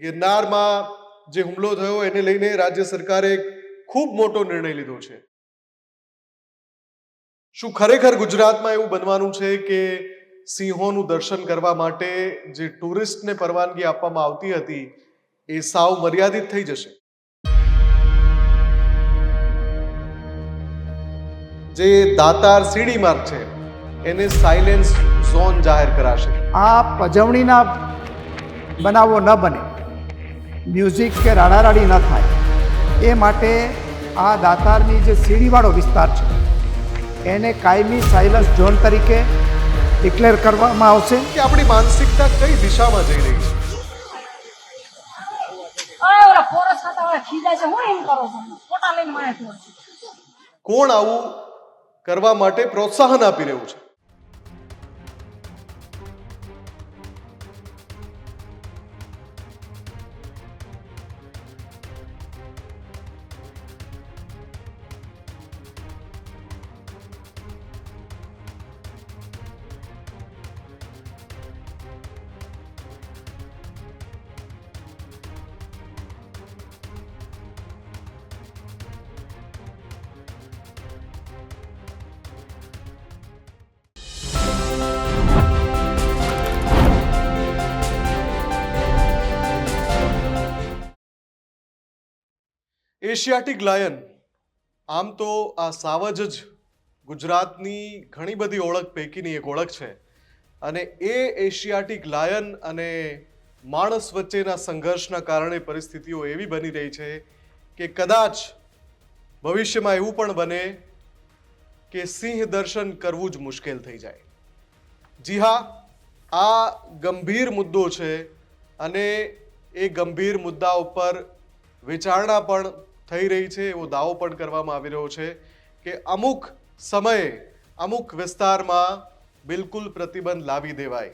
ગિરનારમાં જે હુમલો થયો એને લઈને રાજ્ય સરકારે ખૂબ મોટો નિર્ણય લીધો છે। શું ખરેખર ગુજરાતમાં એવું બનવાનું છે કે સિંહોનું દર્શન કરવા માટે જે ટુરિસ્ટને પરવાનગી આપવામાં આવતી હતી એ સાવ મર્યાદિત થઈ જશે? જે દાતાર સીડી માર્ગ છે એને સાયલેન્સ ઝોન જાહેર કરાશે। આ પજવણીના બનાવો ન બને, મ્યુઝિક કે રાડારાડી ન થાય એ માટે આ દાતારની જે સીડીવાળો વિસ્તાર છે એને કાયમી સાયલન્સ ઝોન તરીકે ડિક્લેર કરવામાં આવશે। કે આપણી માનસિકતા કઈ દિશામાં જઈ રહી છે? કોણ આવું કરવા માટે પ્રોત્સાહન આપી રહ્યું છે? એશિયાટિક લાયન, આમ તો આ સાવજ જ ગુજરાતની ઘણી બધી ઓળખ પૈકીની એક ઓળખ છે અને એ એશિયાટિક લાયન અને માણસ વચ્ચેના સંઘર્ષના કારણે પરિસ્થિતિઓ એવી બની રહી છે કે કદાચ ભવિષ્યમાં એવું પણ બને કે સિંહ દર્શન કરવું જ મુશ્કેલ થઈ જાય। જી હા, આ ગંભીર મુદ્દો છે અને એ ગંભીર મુદ્દા ઉપર વિચારણા પણ થઈ રહી છે। એવો દાવો પણ કરવામાં આવી રહ્યો છે કે અમુક સમયે અમુક વિસ્તારમાં બિલકુલ પ્રતિબંધ લાવી દેવાય।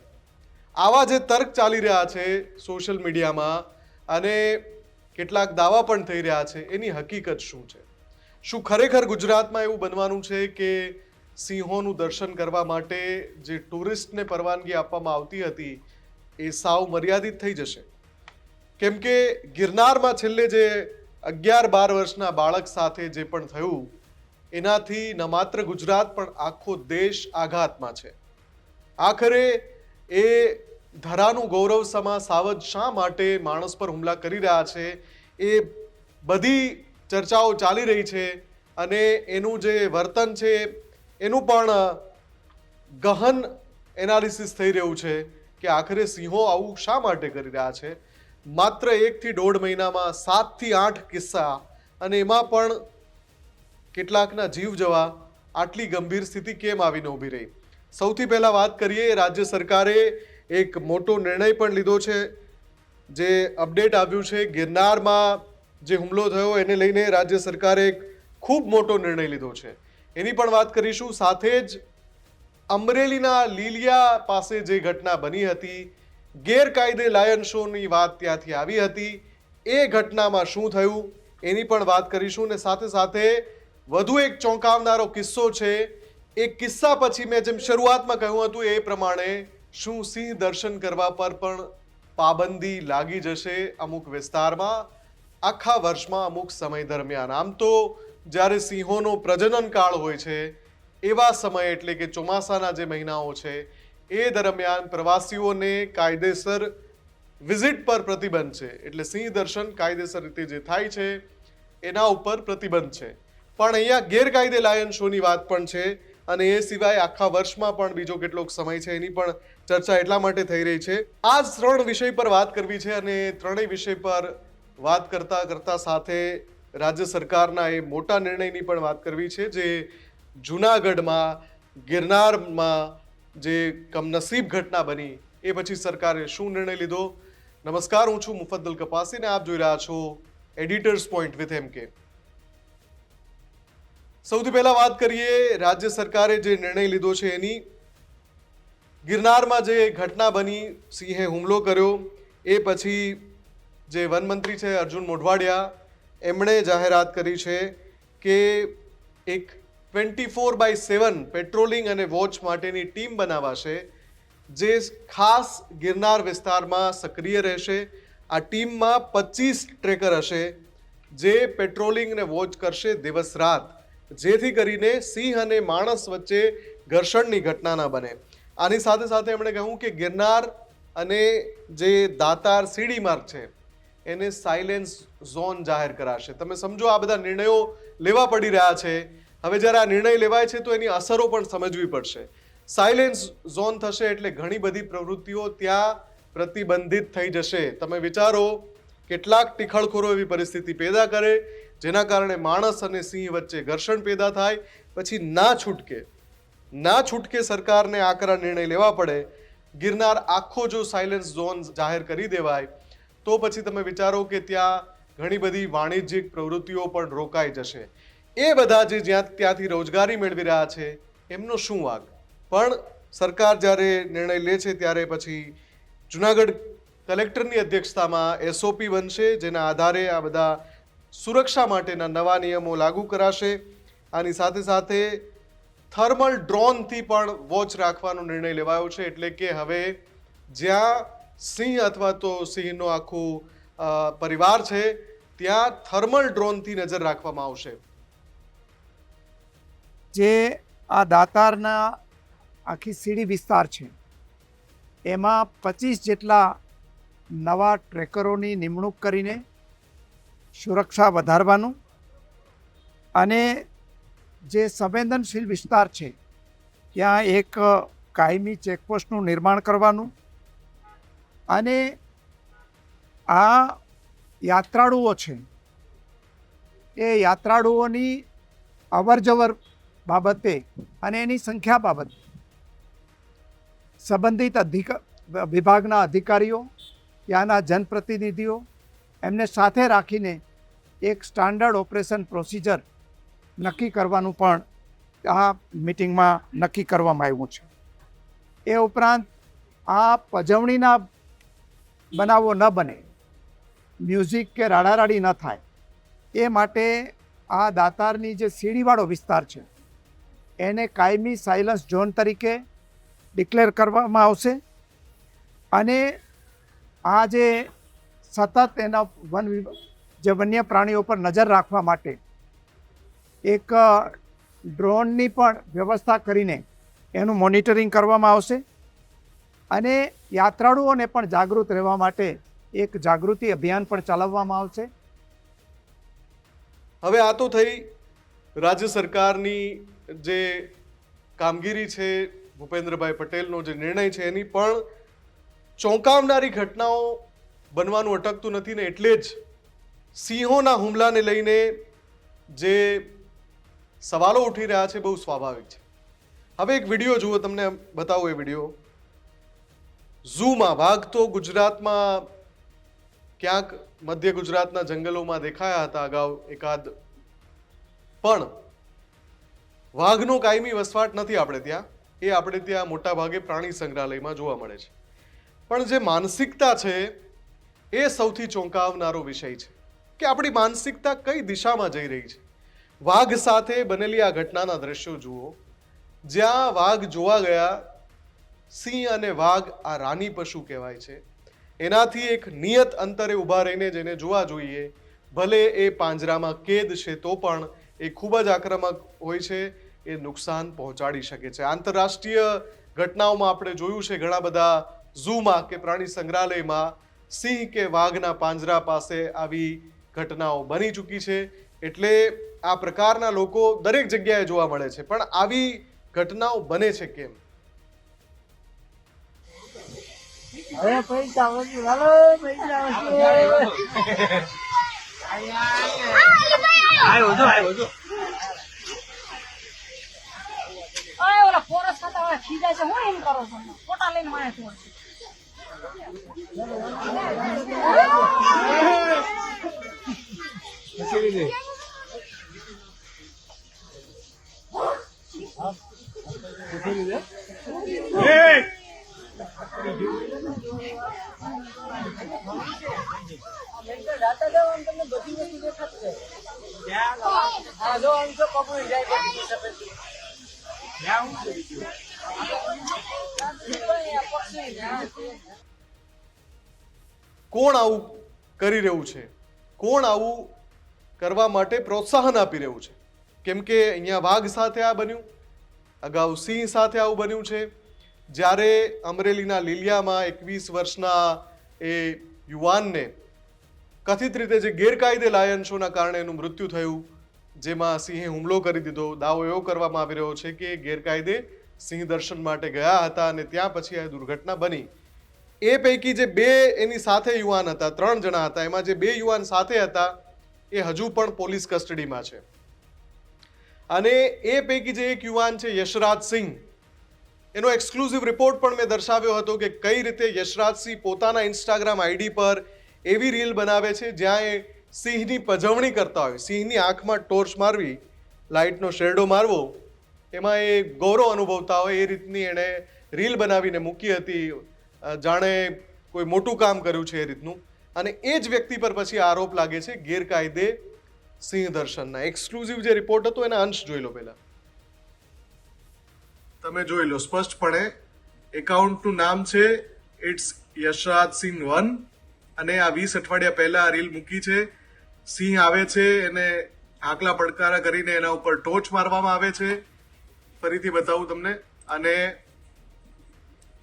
આવા જે તર્ક ચાલી રહ્યા છે સોશિયલ મીડિયામાં અને કેટલાક દાવા પણ થઈ રહ્યા છે, એની હકીકત શું છે? શું ખરેખર ગુજરાતમાં એવું બનવાનું છે કે સિંહોનું દર્શન કરવા માટે જે ટુરિસ્ટને પરવાનગી આપવામાં આવતી હતી એ સાવ મર્યાદિત થઈ જશે? કેમ કે ગિરનારમાં છેલ્લે જે 11-12 વર્ષના બાળક સાથે જે પણ થયું એનાથી ન માત્ર ગુજરાત પણ આખો દેશ આઘાતમાં છે। આખરે એ ધરાનું ગૌરવ સમા સાવજ શા માટે માણસ પર હુમલા કરી રહ્યા છે એ બધી ચર્ચાઓ ચાલી રહી છે અને એનું જે વર્તન છે એનું પણ ગહન એનાલિસિસ થઈ રહ્યું છે કે આખરે સિંહો આવું શા માટે કરી રહ્યા છે। માત્ર 1 થી 1.5 મહિનામાં 7 થી 8 કિસ્સા અને એમાં પણ કેટલાકના જીવ જવા, આટલી ગંભીર સ્થિતિ કેમ આવીને ઊભી રહી? સૌથી પહેલા વાત કરીએ, રાજ્ય સરકારે એક મોટો નિર્ણય પણ લીધો છે। જે અપડેટ આવ્યું છે, ગિરનારમાં જે હુમલો થયો એને લઈને રાજ્ય સરકારે એક ખૂબ મોટો નિર્ણય લીધો છે, એની પણ વાત કરીશું। સાથે જ અમરેલીના લીલિયા પાસે જે ઘટના બની હતી, ગેરકાયદે લાયન શોની વાત ત્યાંથી આવી હતી, એ ઘટનામાં શું થયું એની પણ વાત કરીશું અને સાથે સાથે વધુ એક ચોંકાવનારો કિસ્સો છે। એ કિસ્સા પછી મેં જેમ શરૂઆતમાં કહ્યું હતું એ પ્રમાણે શું સિંહ દર્શન કરવા પર પણ પાબંદી લાગી જશે અમુક વિસ્તારમાં આખા વર્ષમાં અમુક સમય દરમિયાન? આમ તો જ્યારે સિંહોનો પ્રજનન કાળ હોય છે એવા સમય એટલે કે ચોમાસાના જે મહિનાઓ છે એ દરમિયાન પ્રવાસીઓને કાયદેસર વિઝિટ પર પ્રતિબંધ છે, એટલે સિંહ દર્શન કાયદેસર રીતે જે થાય છે એના ઉપર પ્રતિબંધ છે। પણ અહીંયા ગેરકાયદે લાયન શોની વાત પણ છે અને એ સિવાય આખા વર્ષમાં પણ બીજો કેટલોક સમય છે એની પણ ચર્ચા એટલા માટે થઈ રહી છે। આ 3 વિષય પર વાત કરવી છે અને ત્રણેય વિષય પર વાત કરતા કરતા સાથે રાજ્ય સરકારના એ મોટા નિર્ણયની પણ વાત કરવી છે જે જૂનાગઢમાં ગિરનારમાં જે કમનસીબ ઘટના બની એ પછી સરકારે શું નિર્ણય લીધો। નમસ્કાર, હું છું મુફદ્દલ કપાસી અને આપ જોઈ રહ્યા છો એડિટર્સ પોઈન્ટ વિથ MK। સૌથી પહેલા વાત કરીએ રાજ્ય સરકારે જે નિર્ણય લીધો છે એની। ગિરનારમાં જે ઘટના બની, સિંહે હુમલો કર્યો એ પછી જે વનમંત્રી છે અર્જુન મોઢવાડિયા, એમણે જાહેરાત કરી છે કે એક 24/7 પેટ્રોલિંગ અને વોચ માટેની ટીમ બનાવાશે જે ખાસ ગિરનાર વિસ્તારમાં સક્રિય રહેશે આ ટીમમાં 25 ટ્રેકર હશે જે પેટ્રોલિંગ ને વોચ કરશે દિવસ રાત, જેથી કરીને સિંહ અને માણસ વચ્ચે ઘર્ષણની ઘટના ન બને. આની સાથે સાથે એમણે કહ્યું કે ગિરનાર અને જે દાતાર સીડી માર્ગ છે એને સાયલેન્સ ઝોન જાહેર કરાશે. તમે સમજો આ બધા નિર્ણયો લેવા પડી રહ્યા છે. હવે જ્યારે આ નિર્ણય લેવાય છે તો એની અસરો પણ સમજવી પડશે. સાયલેન્સ ઝોન થશે એટલે ઘણી બધી પ્રવૃત્તિઓ ત્યાં પ્રતિબંધિત થઈ જશે. તમે વિચારો કેટલાક ટીખળખોરો એવી પરિસ્થિતિ પેદા કરે જેના કારણે માણસ અને સિંહ વચ્ચે ઘર્ષણ પેદા થાય, પછી ના છૂટકે સરકારને આકરા નિર્ણય લેવા પડે. ગિરનાર આખો જો સાયલેન્સ ઝોન જાહેર કરી દેવાય તો પછી તમે વિચારો કે ત્યાં ઘણી બધી વાણિજ્યિક પ્રવૃત્તિઓ પણ રોકાઈ જશે. એ બધા જે ત્યાંથી રોજગારી મેળવી રહ્યા છે એમનો શું વાંક? પણ સરકાર જ્યારે નિર્ણય લે છે ત્યારે પછી જુનાગઢ કલેક્ટરની અધ્યક્ષતામાં એસઓપી બનશે, જેના આધારે આ બધા સુરક્ષા માટેના નવા નિયમો લાગુ કરાશે. આની સાથે સાથે થર્મલ ડ્રોનથી પણ વોચ રાખવાનો નિર્ણય લેવાયો છે, એટલે કે હવે જ્યાં સિંહ અથવા તો સિંહનો આખું પરિવાર છે ત્યાં થર્મલ ડ્રોનથી નજર રાખવામાં આવશે. જે આ દાતારના આખી સીડી વિસ્તાર છે એમાં 25 જેટલા નવા ટ્રેકરોની નિમણૂક કરીને સુરક્ષા વધારવાનું અને જે સંવેદનશીલ વિસ્તાર છે ત્યાં એક કાયમી ચેકપોસ્ટનું નિર્માણ કરવાનું અને આ યાત્રાળુઓ છે એ યાત્રાળુઓની અવરજવર બાબતે અને એની સંખ્યા બાબતે સંબંધિત વિભાગના અધિકારીઓ, ત્યાંના જનપ્રતિનિધિઓ એમને સાથે રાખીને એક સ્ટાન્ડર્ડ ઓપરેશન પ્રોસિજર નક્કી કરવાનું પણ આ મિટિંગમાં નક્કી કરવામાં આવ્યું છે. એ ઉપરાંત આ પજવણીના બનાવો ન બને, મ્યુઝિક કે રાડારાડી ન થાય એ માટે આ દાતારની જે સીડીવાળો વિસ્તાર છે એને કાયમી સાયલન્સ ઝોન તરીકે ડિક્લેર કરવામાં આવશે અને આ જે સતત એના વન્ય પ્રાણીઓ પર નજર રાખવા માટે એક ડ્રોનની પણ વ્યવસ્થા કરીને એનું મોનિટરિંગ કરવામાં આવશે અને યાત્રાળુઓને પણ જાગૃત રહેવા માટે એક જાગૃતિ અભિયાન પણ ચલાવવામાં આવશે. હવે આ તો થઈ રાજ્ય સરકારની જે કામગીરી છે, ભૂપેન્દ્રભાઈ પટેલનો જે નિર્ણય છે એની પણ ચોંકાવનારી ઘટનાઓ બનવાનું અટકતું નથી ને એટલે જ સિંહોના હુમલાને લઈને જે સવાલો ઉઠી રહ્યા છે બહુ સ્વાભાવિક છે. હવે એક વિડીયો જુઓ, તમને બતાવું. એ વિડીયો ઝૂમાં વાઘ તો ગુજરાતમાં ક્યાંક મધ્ય ગુજરાતના જંગલોમાં દેખાયા હતા અગાઉ એકાદ, પણ વાઘનો કાયમી વસવાટ નથી આપણે ત્યાં. એ આપણે ત્યાં મોટા ભાગે પ્રાણી સંગ્રહાલયમાં જોવા મળે છે. પણ જે માનસિકતા છે એ સૌથી ચોંકાવનારો વિષય છે કે આપણી માનસિકતા કઈ દિશામાં જઈ રહી છે. વાઘ સાથે બનેલી આ ઘટનાના દ્રશ્યો જુઓ, જ્યાં વાઘ જોવા ગયા. સિંહ અને વાઘ આ રાની પશુ કહેવાય છે. એનાથી એક નિયત અંતરે ઊભા રહીને જેને જોવા જોઈએ, ભલે એ પાંજરામાં કેદ છે તો પણ એ ખૂબ જ આક્રમક હોય છે, એ નુકસાન પહોંચાડી શકે છે. આંતરરાષ્ટ્રીય ઘટનાઓમાં આપણે જોયું છે ઘણા બધા ઝૂમાં કે પ્રાણી સંગ્રહાલયમાં સિંહ કે વાઘના પાંજરા પાસે આવી ઘટનાઓ બની ચૂકી છે. એટલે આ પ્રકારના લોકો દરેક જગ્યાએ જોવા મળે છે, પણ આવી ઘટનાઓ બને છે કેમ? હવે પૈસા વસૂલ, હાલો પૈસા વસૂલ. આવ્યો જો. ઓય ઓલા ફોરેસ્ટ ખાતા વાળા ખીજાય છે, હું એમ કરો છો? ફોટા લઈને મારે છું. તમને બધી વસ્તુ દેખાશે. જો આમ તો કપડું જાય કોણ આવું કરી રહ્યું છે? કોણ આવું કરવા માટે પ્રોત્સાહન આપી રહ્યું છે? કેમ કે અહીંયા વાઘ સાથે આ બન્યું, અગાઉ સિંહ સાથે આવું બન્યું છે. જ્યારે અમરેલીના લીલિયામાં 21 વર્ષના એ યુવાનને કથિત રીતે જે ગેરકાયદે લાયન શોના કારણે એનું મૃત્યુ થયું, જેમાં સિંહે હુમલો કરી દીધો. દાવો એવો કરવામાં આવી રહ્યો છે કે ગેરકાયદે સિંહ દર્શન માટે ગયા હતા અને ત્યાં પછી આ દુર્ઘટના બની. એ પૈકી જે 2 એની સાથે યુવાન હતા, 3 જણા હતા, એમાં જે 2 યુવાન સાથે હતા એ હજુ પણ પોલીસ કસ્ટડીમાં છે. અને એ પૈકી જે એક યુવાન છે યશરાજસિંહ, એનો એક્સક્લુઝિવ રિપોર્ટ પણ મેં દર્શાવ્યો હતો કે કઈ રીતે યશરાજસિંહ પોતાના ઇન્સ્ટાગ્રામ આઈડી પર એવી રીલ બનાવે છે જ્યાં એ સિંહની પજવણી કરતા હોય, સિંહની આંખમાં ટોર્ચ મારવી, લાઇટનો શેડો મારવો, એમાં એ ગૌરવ અનુભવતા હોય એ રીતની એણે રીલ બનાવીને મૂકી હતી, જાણે કોઈ મોટું કામ કર્યું છે એ રીતનું. અને એ જ વ્યક્તિ પર પછી આરોપ લાગે છે ગેરકાયદે સિંહ દર્શનના. એક્સક્લુઝિવ જે રિપોર્ટ હતો એના અંશ જોઈ લો પહેલા. તમે જોઈ લો સ્પષ્ટપણે. એકાઉન્ટનું નામ છે ઇટ્સ યશરાજસિંહ 1 અને આ 20 અઠવાડિયા પહેલા આ રીલ મૂકી છે. સિંહ આવે છે, એને આકલા પડકારા કરીને એના ઉપર ટોચ મારવામાં આવે છે. ફરીથી બતાવું તમને. અને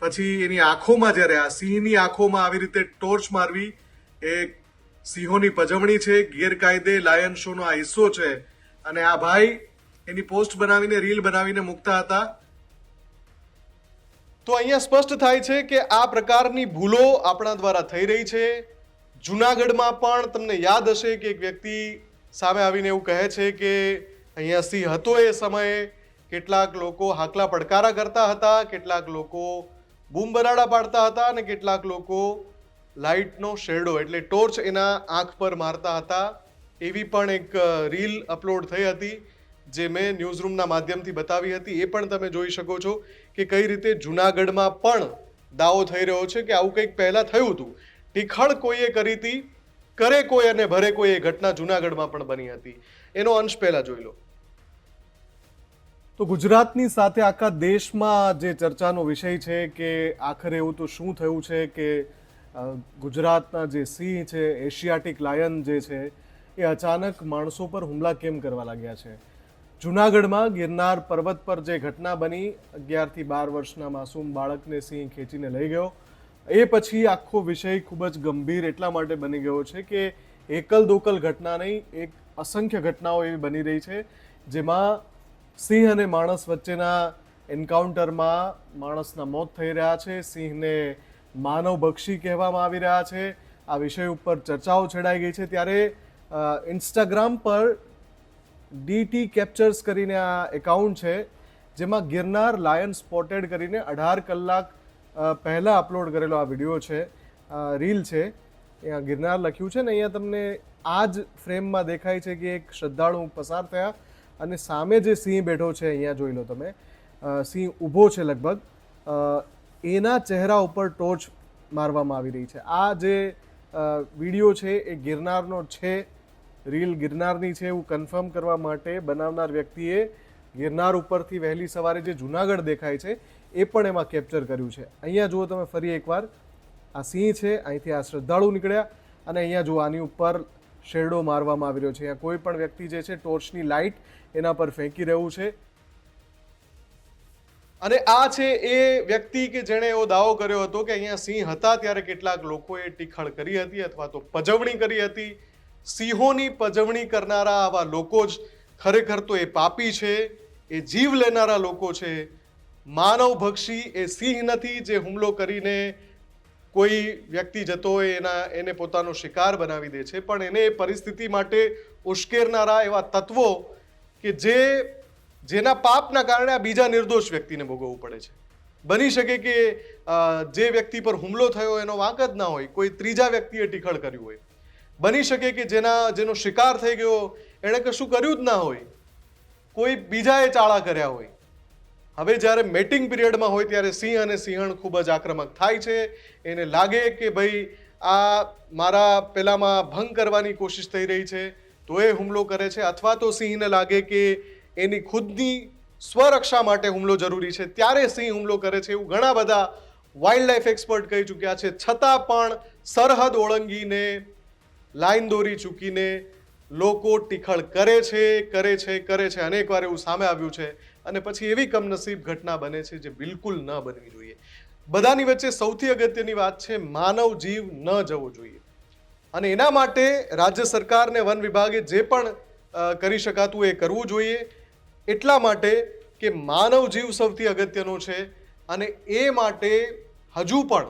પછી એની આંખોમાં, જ્યારે આ સિંહની આંખોમાં આવી રીતે ટોર્ચ મારવી, એ સિંહોની પજવણી છે, ગેરકાયદે લાયન શોનો આ હિસ્સો છે. અને આ ભાઈ એની પોસ્ટ બનાવીને રીલ બનાવીને મૂકતા હતા. તો અહીંયા સ્પષ્ટ થાય છે કે આ પ્રકારની ભૂલો આપણા દ્વારા થઈ રહી છે. જુનાગઢમાં પણ તમને યાદ હશે કે એક વ્યક્તિ સામે આવીને એવું કહે છે કે અહીંયા સિંહ હતો એ સમયે. કેટલાક લોકો હાકલા પડકારા કરતા હતા, કેટલાક લોકો બૂમ બરાડા પાડતા હતા અને કેટલાક લોકો લાઇટનો શેડો એટલે ટોર્ચ એના આંખ પર મારતા હતા. એવી પણ એક રીલ અપલોડ થઈ હતી જે મેં ન્યૂઝરૂમના માધ્યમથી બતાવી હતી. એ પણ તમે જોઈ શકો છો કે કઈ રીતે જુનાગઢમાં પણ દાવો થઈ રહ્યો છે કે આવું કંઈક પહેલા થયું હતું. ટીખળ કોઈએ કરી હતી, કરે કોઈ અને ભરે કોઈ, એ ઘટના જુનાગઢમાં પણ બની હતી. એનો અંશ પહેલા જોઈ લો. તો ગુજરાતની સાથે આખા દેશમાં જે ચર્ચાનો વિષય છે કે આખરે એવું તો શું થયું છે કે ગુજરાતના જે સિંહ છે, એશિયાટિક લાયન જે છે, એ અચાનક માણસો પર હુમલા કેમ કરવા લાગ્યા છે? જુનાગઢમાં ગિરનાર પર્વત પર જે ઘટના બની, 11 થી 12 વર્ષના માસૂમ બાળકને સિંહ ખેંચીને લઈ ગયો, એ પછી આખો વિષય ખૂબ જ ગંભીર એટલા માટે બની ગયો છે કે એકલ દોકલ ઘટના નહીં, એક અસંખ્ય ઘટનાઓ એવી બની રહી છે જેમાં સિંહ અને માણસ વચ્ચેના એન્કાઉન્ટરમાં માણસના મોત થઈ રહ્યા છે. સિંહને માનવભક્ષી કહેવામાં આવી રહ્યા છે. આ વિષય ઉપર ચર્ચાઓ છેડાઈ ગઈ છે. ત્યારે ઇન્સ્ટાગ્રામ પર DT કેપ્ચર્સ કરીને આ એકાઉન્ટ છે જેમાં ગિરનાર લાયન સ્પોટેડ કરીને 18 કલાક પહેલાં અપલોડ કરેલો આ વિડીયો છે, રીલ છે. અહીંયા ગિરનાર લખ્યું છે ને અહીંયા તમને આ જ ફ્રેમમાં દેખાય છે કે એક શ્રદ્ધાળુ પસાર થયા અને સામે જે સિંહ બેઠો છે, અહીંયા જોઈ લો તમે, સિંહ ઊભો છે લગભગ, એના ચહેરા ઉપર ટોર્ચ મારવામાં આવી રહી છે. આ જે વિડીયો છે એ ગિરનારનો છે, રીલ ગિરનારની છે એવું કન્ફર્મ કરવા માટે બનાવનાર વ્યક્તિએ ગિરનાર ઉપરથી વહેલી સવારે જે જુનાગઢ દેખાય છે એ પણ એમાં કેપ્ચર કર્યું છે. અહીંયા જુઓ તમે ફરી એકવાર, આ સિંહ છે, અહીંથી આ શ્રદ્ધાળુ નીકળ્યા અને અહીંયા જુઓ આની ઉપર શેડો મારવામાં આવી રહ્યો છે. અહીંયા કોઈ પણ વ્યક્તિ જે છે ટોર્ચની લાઇટ એના પર ફેંકી રહ્યું છે. અને આ છે એ વ્યક્તિ કે જેણે એવો દાવો કર્યો હતો કે અહીંયા સિંહ હતા ત્યારે કેટલાક લોકોએ ટીખળ કરી હતી અથવા તો પજવણી કરી હતી. સિંહોની પજવણી કરનારા આવા લોકો જ ખરેખર તો એ પાપી છે, એ જીવ લેનારા લોકો છે. માનવભક્ષી એ સિંહ નથી જે હુમલો કરીને કોઈ વ્યક્તિ જતો હોય એને પોતાનો શિકાર બનાવી દે છે, પણ એને એ પરિસ્થિતિ માટે ઉશ્કેરનારા એવા તત્વો કે જેના પાપના કારણે આ બીજા નિર્દોષ વ્યક્તિને ભોગવવું પડે છે. બની શકે કે જે વ્યક્તિ પર હુમલો થયો એનો વાંક જ ના હોય, કોઈ ત્રીજા વ્યક્તિએ ટીખળ કર્યું હોય. બની શકે કે જેનો શિકાર થઈ ગયો એણે કશું કર્યું જ ના હોય, કોઈ બીજાએ ચાળા કર્યા હોય. હવે જ્યારે મેટિંગ પિરિયડમાં હોય ત્યારે સિંહ અને સિંહણ ખૂબ જ આક્રમક થાય છે. એને લાગે કે ભાઈ આ મારા પેલામાં ભંગ કરવાની કોશિશ થઈ રહી છે તો એ હુમલો કરે છે, અથવા તો સિંહને લાગે કે એની ખુદની સ્વરક્ષા માટે હુમલો જરૂરી છે ત્યારે સિંહ હુમલો કરે છે. એવું ઘણા બધા વાઇલ્ડ લાઈફ એક્સપર્ટ કહી ચૂક્યા છે. છતાં પણ સરહદ ઓળંગીને લાઈન દોરી ચૂકીને લોકો ટીખળ કરે છે અનેકવાર એવું સામે આવ્યું છે અને પછી એવી કમનસીબ ઘટના બને છે જે બિલકુલ ન બનવી જોઈએ. બધાની વચ્ચે સૌથી અગત્યની વાત છે માનવ જીવ ન જવો જોઈએ અને એના માટે રાજ્ય સરકારને વન વિભાગે જે પણ કરી શકાતું એ કરવું જોઈએ. એટલા માટે કે માનવ જીવ સૌથી અગત્યનો છે અને એ માટે હજુ પણ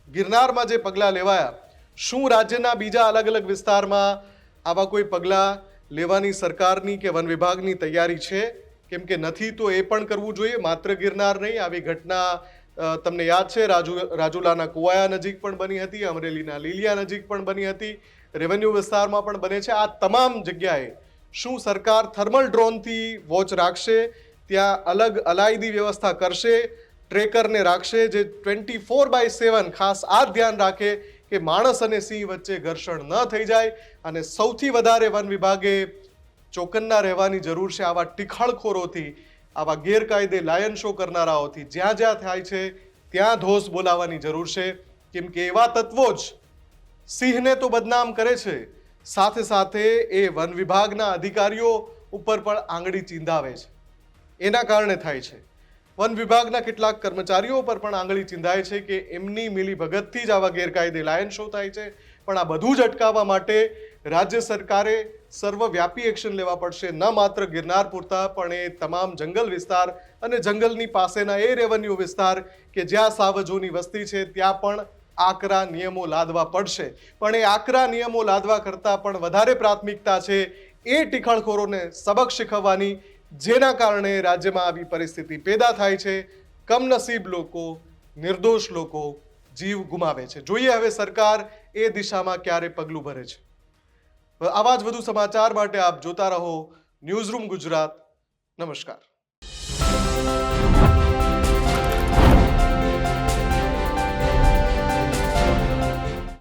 ગિરનારમાં જે પગલાં લેવાયા, શું રાજ્યના બીજા અલગ અલગ વિસ્તારમાં આવા કોઈ પગલાં લેવાની સરકારની કે વન વિભાગની તૈયારી છે? કેમ કે નથી તો એ પણ કરવું જોઈએ. માત્ર ગિરનાર નહીં, આવી ઘટના તમને યાદ છે રાજુલાના કુવાયા નજીક પણ બની હતી, અમરેલીના લીલિયા નજીક પણ બની હતી, રેવન્યુ વિસ્તારમાં પણ બને છે. આ તમામ જગ્યાએ શું સરકાર થર્મલ ડ્રોનથી વોચ રાખશે, ત્યાં અલગ અલાયદી વ્યવસ્થા કરશે, ટ્રેકરને રાખશે જે 24/7 ખાસ આ ધ્યાન રાખે કે માણસ અને સિંહ વચ્ચે ઘર્ષણ ન થઈ જાય? અને સૌથી વધારે વન વિભાગે ચોકન્ના રહેવાની જરૂર છે આવા ટીખળખોરોથી, આવા ગેરકાયદે લાયન શો કરનારાઓથી. જ્યાં જ્યાં થાય છે ત્યાં ધોષ બોલાવવાની જરૂર છે, કેમ કે એવા તત્વો જ સિંહને તો બદનામ કરે છે, સાથે સાથે એ વન વિભાગના અધિકારીઓ ઉપર પણ આંગળી ચીંધાવે છે. એના કારણે થાય છે. વન વિભાગના કેટલાક કર્મચારીઓ પર પણ આંગળી ચીંધાય છે કે એમની મિલીભગતથી જ આવા ગેરકાયદે લાયન શો થાય છે. પણ આ બધું જ અટકાવવા માટે રાજ્ય સરકારે સર્વવ્યાપી એક્શન લેવા પડશે. ન માત્ર ગિરનાર પૂરતા પણ એ તમામ જંગલ વિસ્તાર અને જંગલની પાસેના એ રેવન્યુ વિસ્તાર કે જ્યાં સાવજોની વસ્તી છે ત્યાં પણ આકરા નિયમો લાદવા પડશે. પણ એ આકરા નિયમો લાદવા કરતાં પણ વધારે પ્રાથમિકતા છે એ ટીખળખોરોને સબક શીખવવાની, જેના કારણે રાજ્યમાં આવી પરિસ્થિતિ પેદા થાય છે. કમનસીબ લોકો, નિર્દોષ લોકો જીવ ગુમાવે છે. જોઈએ હવે સરકાર એ દિશામાં ક્યારે પગલું ભરે છે. આવા જ વધુ સમાચાર માટે આપ જોતા રહો ન્યૂઝરૂમ ગુજરાત. નમસ્કાર.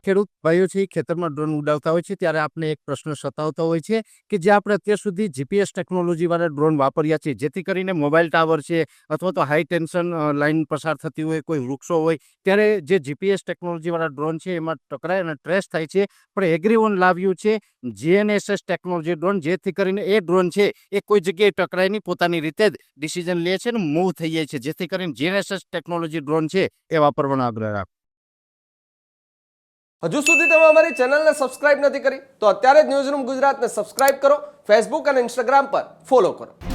ખેડૂત ભાઈઓ છે ખેતરમાં ડ્રોન ઉડાવતા હોય છે ત્યારે આપણે એક પ્રશ્ન સતાવતો હોય છે કે જે આપણે અત્યાર સુધી જીપીએસ ટેકનોલોજીવાળા ડ્રોન વાપર્યા છે, જેથી કરીને મોબાઈલ ટાવર છે અથવા તો હાઈ ટેન્શન લાઇન પસાર થતી હોય, કોઈ વૃક્ષો હોય, ત્યારે જે જીપીએસ ટેકનોલોજીવાળા ડ્રોન છે એમાં ટકરાય અને ટ્રેસ થાય છે. પણ એગ્રીઓન લાવ્યું છે GNSS ટેકનોલોજી ડ્રોન, જેથી કરીને એ ડ્રોન છે એ કોઈ જગ્યાએ ટકરાય નહીં, પોતાની રીતે જ ડિસિઝન લે છે અને મૂવ થઈ જાય છે, જેથી કરીને GNSS ટેકનોલોજી ડ્રોન છે એ વાપરવાનો આગ્રહ રાખો. હજુ સુધી તમે અમારી ચેનલને સબસ્ક્રાઇબ નથી કરી તો અત્યારે જ ન્યૂઝરૂમ ગુજરાતને સબસ્ક્રાઇબ કરો, ફેસબુક અને ઇન્સ્ટાગ્રામ પર ફોલો કરો.